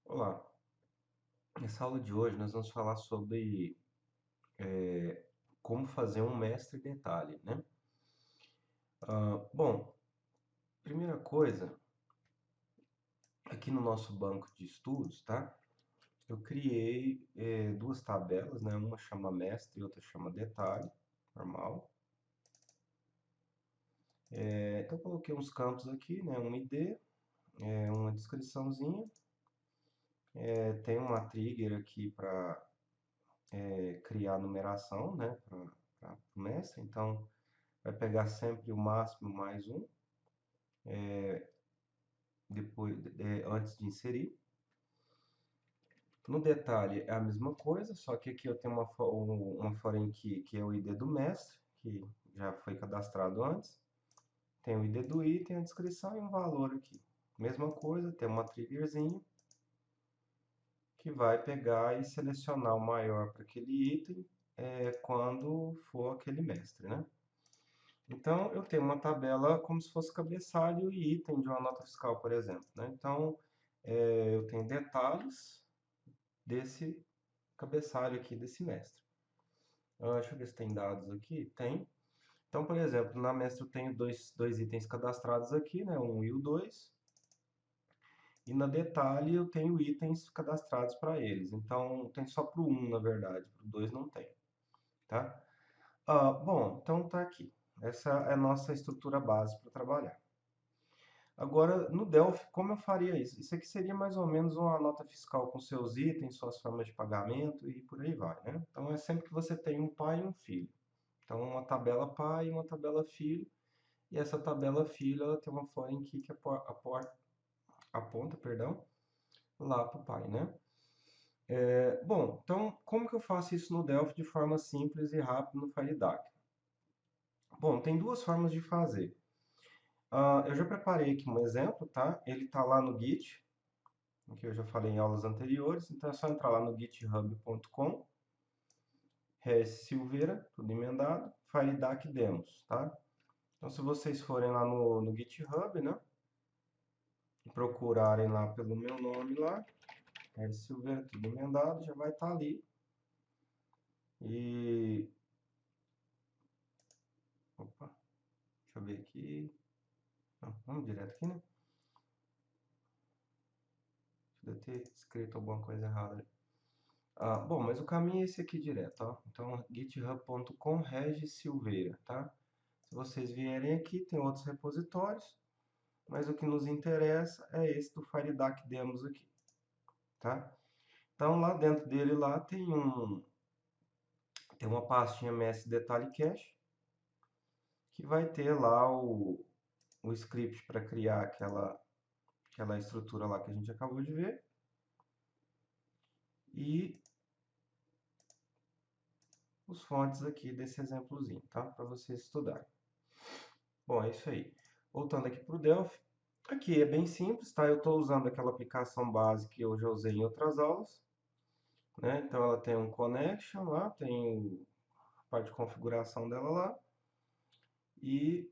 Olá, nessa aula de hoje nós vamos falar sobre como fazer um mestre detalhe, né? Bom, primeira coisa, aqui no nosso banco de estudos, tá? Eu criei duas tabelas, né? Uma chama mestre e outra chama detalhe, normal. Então eu coloquei uns campos aqui, né? Um ID, uma descriçãozinha, tem uma trigger aqui para criar numeração, né? Para o mestre, então vai pegar sempre o máximo mais um. Depois, antes de inserir. No detalhe é a mesma coisa, só que aqui eu tenho uma foreign key que é o ID do mestre, que já foi cadastrado antes. Tem o ID do item, a descrição e um valor aqui. Mesma coisa, tem uma triggerzinha que vai pegar e selecionar o maior para aquele item quando for aquele mestre, né? Então eu tenho uma tabela como se fosse cabeçalho e item de uma nota fiscal, por exemplo, né? Então eu tenho detalhes desse cabeçalho aqui desse mestre. Deixa eu ver se tem dados aqui. Tem. Então, por exemplo, na mestre eu tenho dois itens cadastrados aqui, né? Um e o 2. E na detalhe eu tenho itens cadastrados para eles. Então, tem só para o 1, na verdade. Para o 2 não tem, tá? Bom, então tá aqui. Essa é a nossa estrutura base para trabalhar. Agora, no Delphi, como eu faria isso? Isso aqui seria mais ou menos uma nota fiscal com seus itens, suas formas de pagamento e por aí vai, né? Então, é sempre que você tem um pai e um filho. Então, uma tabela pai e uma tabela filho. E essa tabela filho, ela tem uma foreign key que aponta, perdão, lá para o pai, né? Bom, então, como que eu faço isso no Delphi de forma simples e rápida no FireDAC? Bom, tem duas formas de fazer. Eu já preparei aqui um exemplo, tá? Ele está lá no Git, que eu já falei em aulas anteriores, então é só entrar lá no github.com, Silveira, tudo emendado, FireDAC Demos, tá? Então, se vocês forem lá no GitHub, né, e procurarem lá pelo meu nome lá, Silveira, tudo emendado, já vai estar ali. E, opa, deixa eu ver aqui. Não, vamos direto aqui, né? Deve ter escrito alguma coisa errada ali. Bom, mas o caminho é esse aqui direto, ó. Então, github.com Silveira, tá? Se vocês vierem aqui, tem outros repositórios, mas o que nos interessa é esse do FireDAC Demos aqui, tá? Então, lá dentro dele lá tem uma pastinha MS Detalhe Cache, que vai ter lá o script para criar aquela estrutura lá que a gente acabou de ver. E os fontes aqui desse exemplozinho, tá? Para vocês estudarem. Bom, é isso aí. Voltando aqui para o Delphi. Aqui é bem simples, tá? Eu estou usando aquela aplicação base que eu já usei em outras aulas, né? Então ela tem um connection lá, tem a parte de configuração dela lá e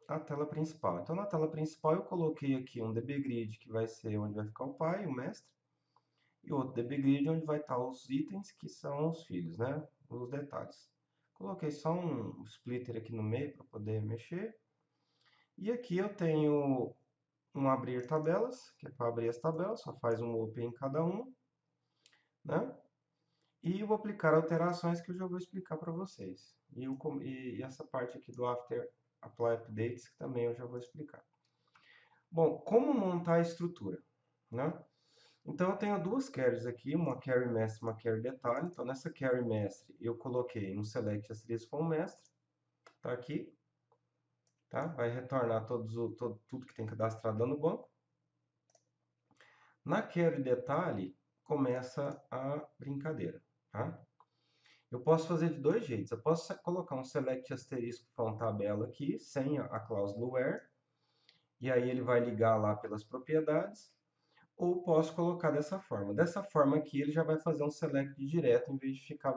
a tela principal. Então na tela principal eu coloquei aqui um dbGrid que vai ser onde vai ficar o pai, o mestre, e outro dbGrid onde vai estar os itens que são os filhos, né? Os detalhes. Coloquei só um splitter aqui no meio para poder mexer. E aqui eu tenho um abrir tabelas, que é para abrir as tabelas, só faz um open em cada uma, né? E eu vou aplicar alterações que eu já vou explicar para vocês. E essa parte aqui do After Apply Updates, que também eu já vou explicar. Bom, como montar a estrutura, né? Então eu tenho duas carries aqui, uma carry mestre e uma carry detalhe. Então nessa carry mestre eu coloquei um select asterisco com mestre, tá aqui, tá? Vai retornar tudo que tem cadastrado no banco. Na carry detalhe começa a brincadeira, tá? Eu posso fazer de dois jeitos. Eu posso colocar um select asterisco para uma tabela aqui, sem a cláusula where, e aí ele vai ligar lá pelas propriedades. Ou posso colocar dessa forma. Dessa forma aqui, ele já vai fazer um select direto, em vez de ficar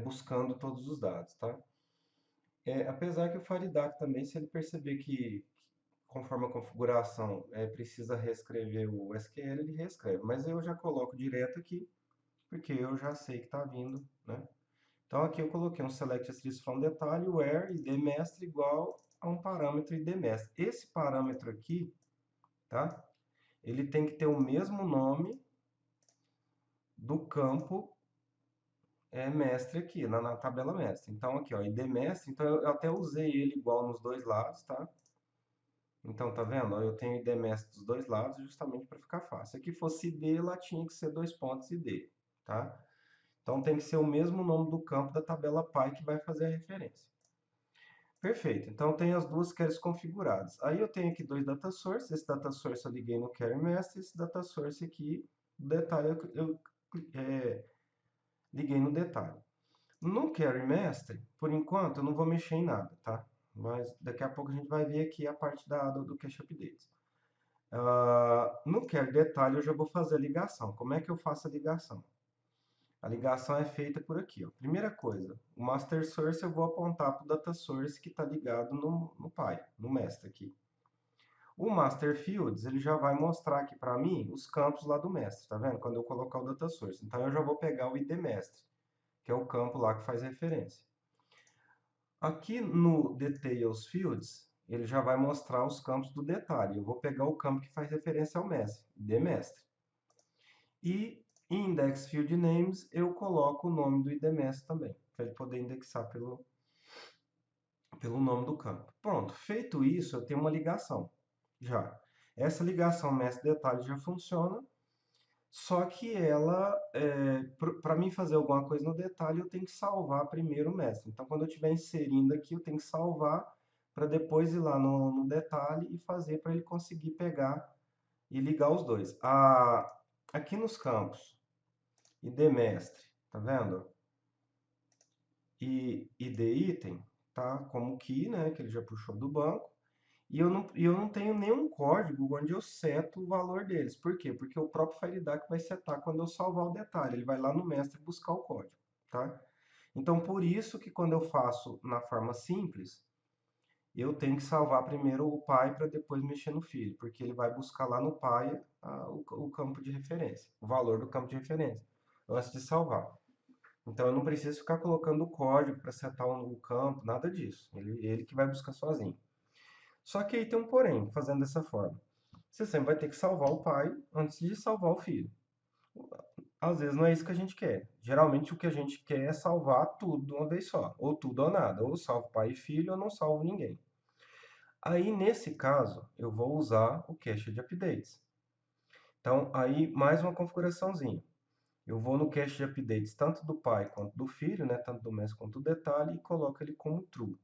buscando todos os dados, tá? Apesar que o FireDAC também, se ele perceber que conforme a configuração precisa reescrever o SQL, ele reescreve. Mas eu já coloco direto aqui, porque eu já sei que está vindo, né? Então aqui eu coloquei um select strings from detalhe, where idMestre igual a um parâmetro idMestre. Esse parâmetro aqui, tá? Ele tem que ter o mesmo nome do campo mestre aqui, na tabela mestre. Então aqui, ó, idMestre, então eu até usei ele igual nos dois lados, tá? Então, tá vendo? Ó, eu tenho idMestre dos dois lados justamente para ficar fácil. Se aqui fosse id, lá tinha que ser dois pontos id, tá? Então tem que ser o mesmo nome do campo da tabela Py que vai fazer a referência. Perfeito, então tem as duas queries configuradas. Aí eu tenho aqui dois data sources, esse data source eu liguei no query master, esse data source aqui, o detalhe eu liguei no detalhe. No query master, por enquanto eu não vou mexer em nada, tá? Mas daqui a pouco a gente vai ver aqui a parte do cache updates. No query detalhe eu já vou fazer a ligação. Como é que eu faço a ligação? A ligação é feita por aqui, ó. Primeira coisa, o master source eu vou apontar para o data source que está ligado no Py, no mestre aqui. O master fields, ele já vai mostrar aqui para mim os campos lá do mestre, tá vendo? Quando eu colocar o data source. Então eu já vou pegar o id mestre, que é o campo lá que faz referência. Aqui no details fields, ele já vai mostrar os campos do detalhe. Eu vou pegar o campo que faz referência ao mestre, id mestre. E em index field names, eu coloco o nome do idMestre também, para ele poder indexar pelo nome do campo. Pronto, feito isso, eu tenho uma ligação já. Essa ligação mestre detalhe já funciona, só que ela, para mim fazer alguma coisa no detalhe, eu tenho que salvar primeiro o mestre. Então, quando eu estiver inserindo aqui, eu tenho que salvar para depois ir lá no detalhe e fazer para ele conseguir pegar e ligar os dois. Aqui nos campos, idMestre, tá vendo? E id item, tá? Como key, né? Que ele já puxou do banco. E eu não tenho nenhum código onde eu seto o valor deles. Por quê? Porque o próprio FileDAC vai setar quando eu salvar o detalhe. Ele vai lá no mestre buscar o código, tá? Então, por isso que quando eu faço na forma simples, eu tenho que salvar primeiro o Py para depois mexer no filho, porque ele vai buscar lá no Py o campo de referência, o valor do campo de referência, antes de salvar. Então eu não preciso ficar colocando o código para setar o campo, nada disso. Ele que vai buscar sozinho. Só que aí tem um porém, fazendo dessa forma. Você sempre vai ter que salvar o pai antes de salvar o filho. Às vezes não é isso que a gente quer. Geralmente o que a gente quer é salvar tudo de uma vez só. Ou tudo ou nada. Ou salvo pai e filho ou não salvo ninguém. Aí nesse caso eu vou usar o cache de updates. Então aí mais uma configuraçãozinha. Eu vou no cache de updates tanto do pai quanto do filho, né, tanto do mestre quanto do detalhe, e coloco ele como true.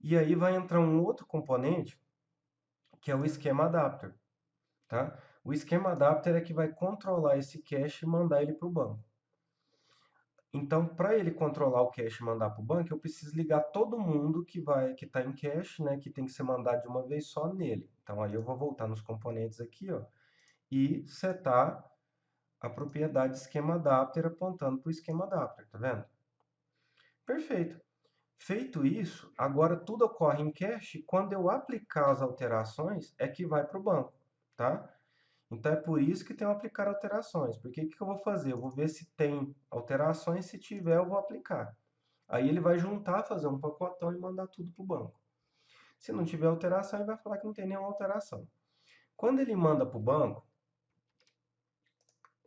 E aí vai entrar um outro componente, que é o esquema adapter. Tá? O esquema adapter é que vai controlar esse cache e mandar ele para o banco. Então, para ele controlar o cache e mandar para o banco, eu preciso ligar todo mundo que está em cache, né, que tem que ser mandado de uma vez só nele. Então, aí eu vou voltar nos componentes aqui, ó, e setar a propriedade esquema adapter apontando para o esquema adapter, tá vendo? Perfeito. Feito isso, agora tudo ocorre em cache. Quando eu aplicar as alterações, é que vai para o banco, tá? Então é por isso que tem o aplicar alterações. Porque o que eu vou fazer? Eu vou ver se tem alterações, se tiver, eu vou aplicar. Aí ele vai juntar, fazer um pacotão e mandar tudo para o banco. Se não tiver alteração, ele vai falar que não tem nenhuma alteração. Quando ele manda para o banco,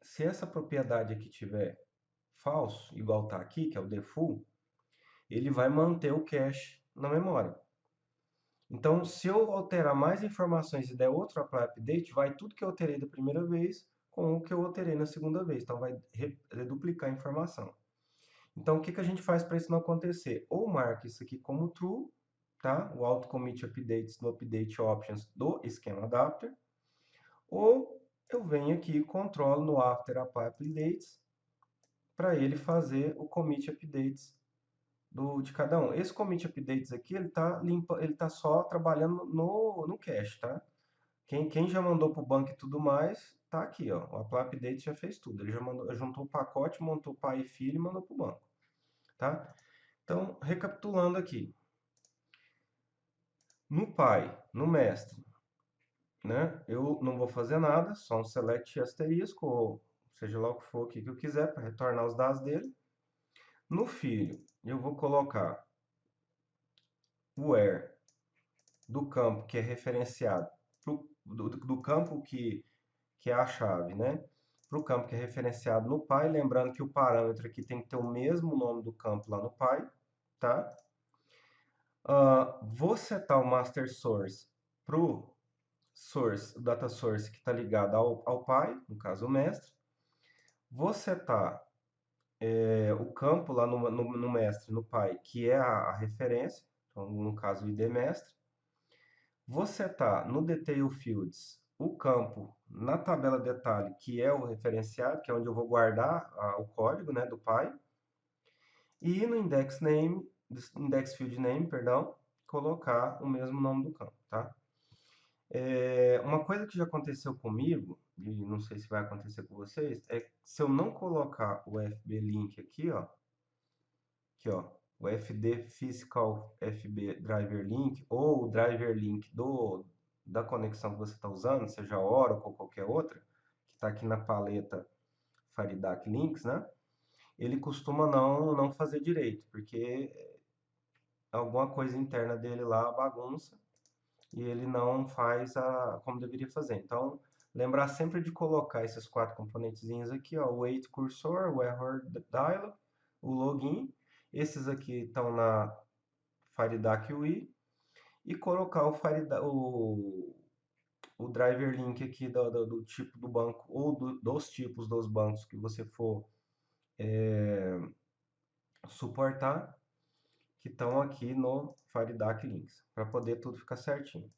se essa propriedade aqui tiver falso, igual está aqui, que é o default, ele vai manter o cache na memória. Então, se eu alterar mais informações e der outro apply update, vai tudo que eu alterei da primeira vez com o que eu alterei na segunda vez. Então, vai duplicar a informação. Então, o que a gente faz para isso não acontecer? Ou marca isso aqui como true, tá? O auto commit updates no update options do esquema adapter. Ou eu venho aqui e controlo no after apply updates para ele fazer o commit updates de cada um. Esse commit updates aqui, ele tá só trabalhando no cache, tá? Quem já mandou para o banco e tudo mais, tá aqui, ó. O apply update já fez tudo. Ele já juntou o pacote, montou pai e filho e mandou para o banco, tá? Então, recapitulando aqui. No pai, no mestre, né? Eu não vou fazer nada, só um select asterisco, ou seja lá o que for aqui que eu quiser para retornar os dados dele. No filho, eu vou colocar o where do campo que é referenciado, do campo que é a chave, né? Para o campo que é referenciado no pai, lembrando que o parâmetro aqui tem que ter o mesmo nome do campo lá no pai, tá? Vou setar o master source para o data source que está ligado ao pai, no caso o mestre. Vou setar o campo lá no mestre, no pai, que é a referência, então, no caso o id mestre. Vou setar no detail fields o campo na tabela detalhe, que é o referenciado, que é onde eu vou guardar o código, né, do pai. E no index name, index field name, perdão, colocar o mesmo nome do campo, tá? Uma coisa que já aconteceu comigo, e não sei se vai acontecer com vocês, é que se eu não colocar o FB link aqui, ó, o FD Physical FB Driver Link, ou o Driver Link da conexão que você está usando, seja Oracle ou qualquer outra, que está aqui na paleta Faridac Links, né? Ele costuma não fazer direito, porque alguma coisa interna dele lá bagunça e ele não faz como deveria fazer. Então, lembrar sempre de colocar esses 4 componentezinhos aqui, ó, o wait cursor, o error dialog, o login. Esses aqui estão na Faridac UI e colocar o driver link aqui do tipo do banco ou dos tipos dos bancos que você for suportar, que estão aqui no Faridac Links, para poder tudo ficar certinho.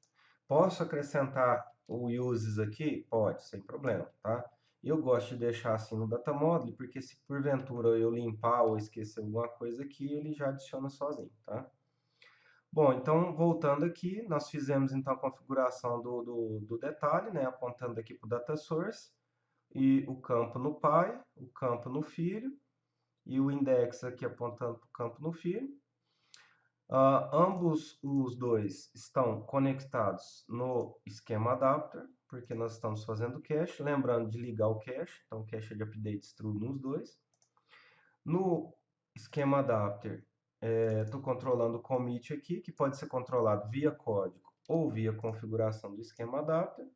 Posso acrescentar o uses aqui? Pode, sem problema, tá? Eu gosto de deixar assim no data model, porque se porventura eu limpar ou esquecer alguma coisa aqui, ele já adiciona sozinho, tá? Bom, então voltando aqui, nós fizemos então a configuração do detalhe, né? Apontando aqui para o data source, e o campo no pai, o campo no filho, e o index aqui apontando para o campo no filho. Ambos os dois estão conectados no esquema adapter, porque nós estamos fazendo cache, lembrando de ligar o cache, então cache de updates true nos dois. No esquema adapter, estou controlando o commit aqui, que pode ser controlado via código ou via configuração do esquema adapter,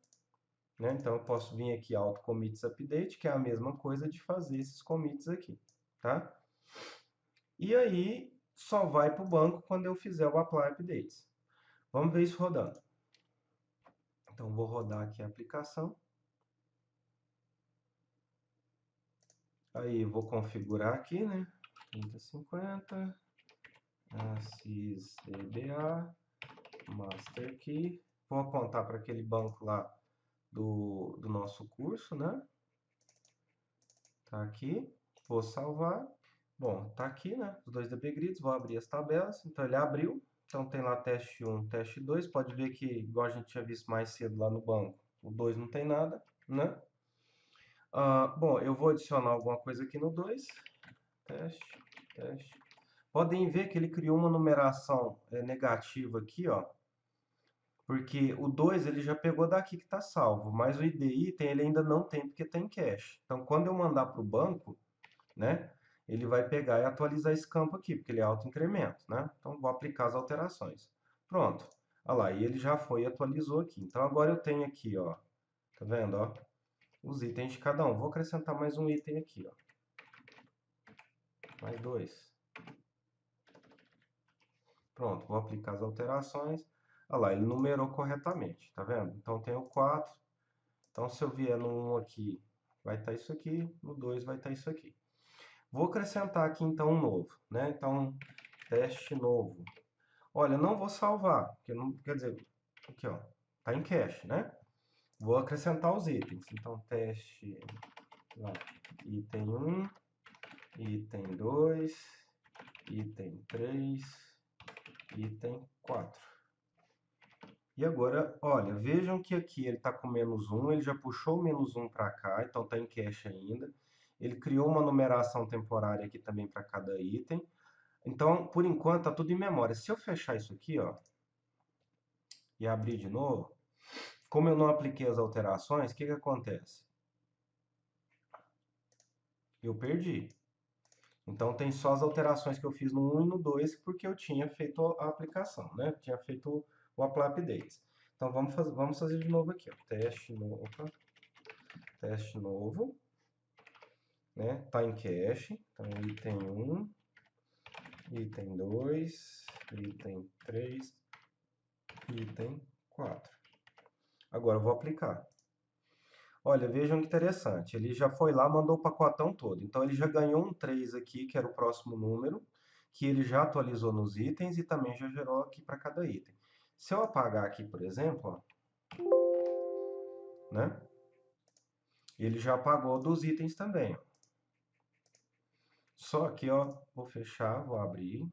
né? Então eu posso vir aqui auto commits update, que é a mesma coisa de fazer esses commits aqui, tá? E aí só vai para o banco quando eu fizer o apply updates. Vamos ver isso rodando. Então, vou rodar aqui a aplicação. Aí, vou configurar aqui, né? 3050, ASYS-DBA, Master Key. Vou apontar para aquele banco lá do nosso curso, né? Tá aqui. Vou salvar. Bom, tá aqui, né? Os dois DB grids. Vou abrir as tabelas. Então, ele abriu. Então, tem lá teste 1, teste 2. Pode ver que, igual a gente tinha visto mais cedo lá no banco, o 2 não tem nada, né? Bom, eu vou adicionar alguma coisa aqui no 2. Teste, teste. Podem ver que ele criou uma numeração negativa aqui, ó. Porque o 2 ele já pegou daqui que está salvo, mas o ID item ele ainda não tem porque tem cache. Então, quando eu mandar para o banco, né, ele vai pegar e atualizar esse campo aqui, porque ele é auto-incremento, né? Então, vou aplicar as alterações. Pronto. Olha lá, e ele já foi e atualizou aqui. Então, agora eu tenho aqui, ó, tá vendo, ó, os itens de cada um. Vou acrescentar mais um item aqui, ó. Mais 2. Pronto, vou aplicar as alterações. Olha lá, ele numerou corretamente, tá vendo? Então tem o 4. Então se eu vier no 1 aqui, vai estar isso aqui. No 2 vai estar isso aqui. Vou acrescentar aqui então um novo, né? Então, teste novo. Olha, não vou salvar, porque não, quer dizer, aqui ó, tá em cache, né? Vou acrescentar os itens. Então, teste lá, item 1, item 2, item 3, item 4. E agora, olha, vejam que aqui ele está com -1, ele já puxou o -1 para cá, então está em cache ainda. Ele criou uma numeração temporária aqui também para cada item. Então, por enquanto, está tudo em memória. Se eu fechar isso aqui, ó, e abrir de novo, como eu não apliquei as alterações, o que que acontece? Eu perdi. Então tem só as alterações que eu fiz no 1 e no 2, porque eu tinha feito a aplicação, né? Tinha feito o apply updates. Então vamos fazer de novo aqui, ó. Teste novo, né? Tá em cache, então item 1, item 2, item 3, item 4. Agora eu vou aplicar. Olha, vejam que interessante, ele já foi lá, mandou o pacotão todo. Então ele já ganhou um 3 aqui, que era o próximo número, que ele já atualizou nos itens e também já gerou aqui para cada item. Se eu apagar aqui, por exemplo, ó, né? Ele já apagou dos itens também, ó. Só que, ó, vou fechar, vou abrir.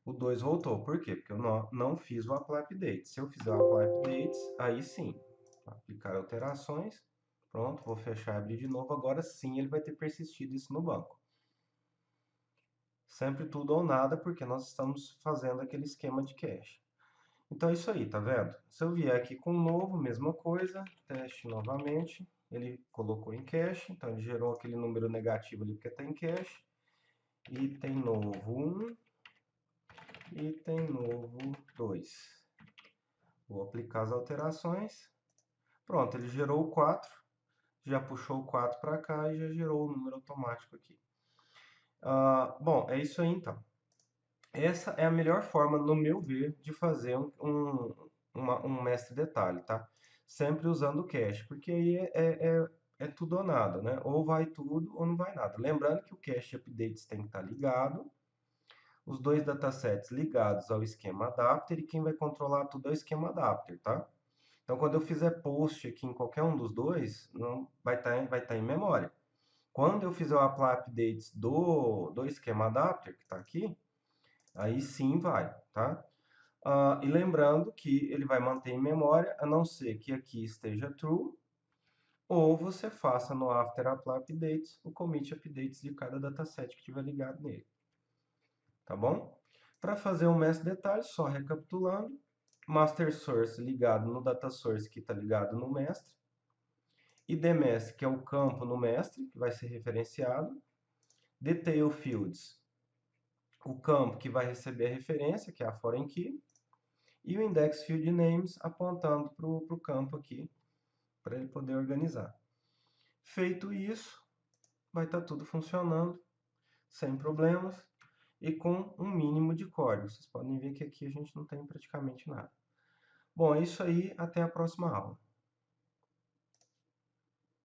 O 2 voltou. Por quê? Porque eu não fiz o apply update. Se eu fizer o apply updates, aí sim, aplicar alterações. Pronto, vou fechar e abrir de novo. Agora sim ele vai ter persistido isso no banco. Sempre tudo ou nada, porque nós estamos fazendo aquele esquema de cache. Então é isso aí, tá vendo? Se eu vier aqui com um novo, mesma coisa, teste novamente, ele colocou em cache, então ele gerou aquele número negativo ali porque está em cache. Item novo 1, item novo 2. Vou aplicar as alterações. Pronto, ele gerou o 4, já puxou o 4 para cá e já gerou o número automático aqui. Bom, é isso aí então. Essa é a melhor forma, no meu ver, de fazer um mestre detalhe, tá? Sempre usando o cache, porque aí é tudo ou nada, né? Ou vai tudo ou não vai nada. Lembrando que o cache updates tem que estar ligado, os dois datasets ligados ao esquema adapter, e quem vai controlar tudo é o esquema adapter, tá? Então, quando eu fizer post aqui em qualquer um dos dois, não vai estar em memória. Quando eu fizer o apply updates do esquema adapter, que está aqui, aí sim vai, tá? E lembrando que ele vai manter em memória, a não ser que aqui esteja true, ou você faça no after apply updates o commit updates de cada dataset que estiver ligado nele. Tá bom? Para fazer o mestre detalhe, só recapitulando, master source ligado no data source que está ligado no mestre, idmestre, que é o campo no mestre, que vai ser referenciado, detail fields, o campo que vai receber a referência, que é a foreign key, e o index field names apontando para o campo aqui, para ele poder organizar. Feito isso, vai estar tudo funcionando, sem problemas, e com um mínimo de código. Vocês podem ver que aqui a gente não tem praticamente nada. Bom, é isso aí, até a próxima aula.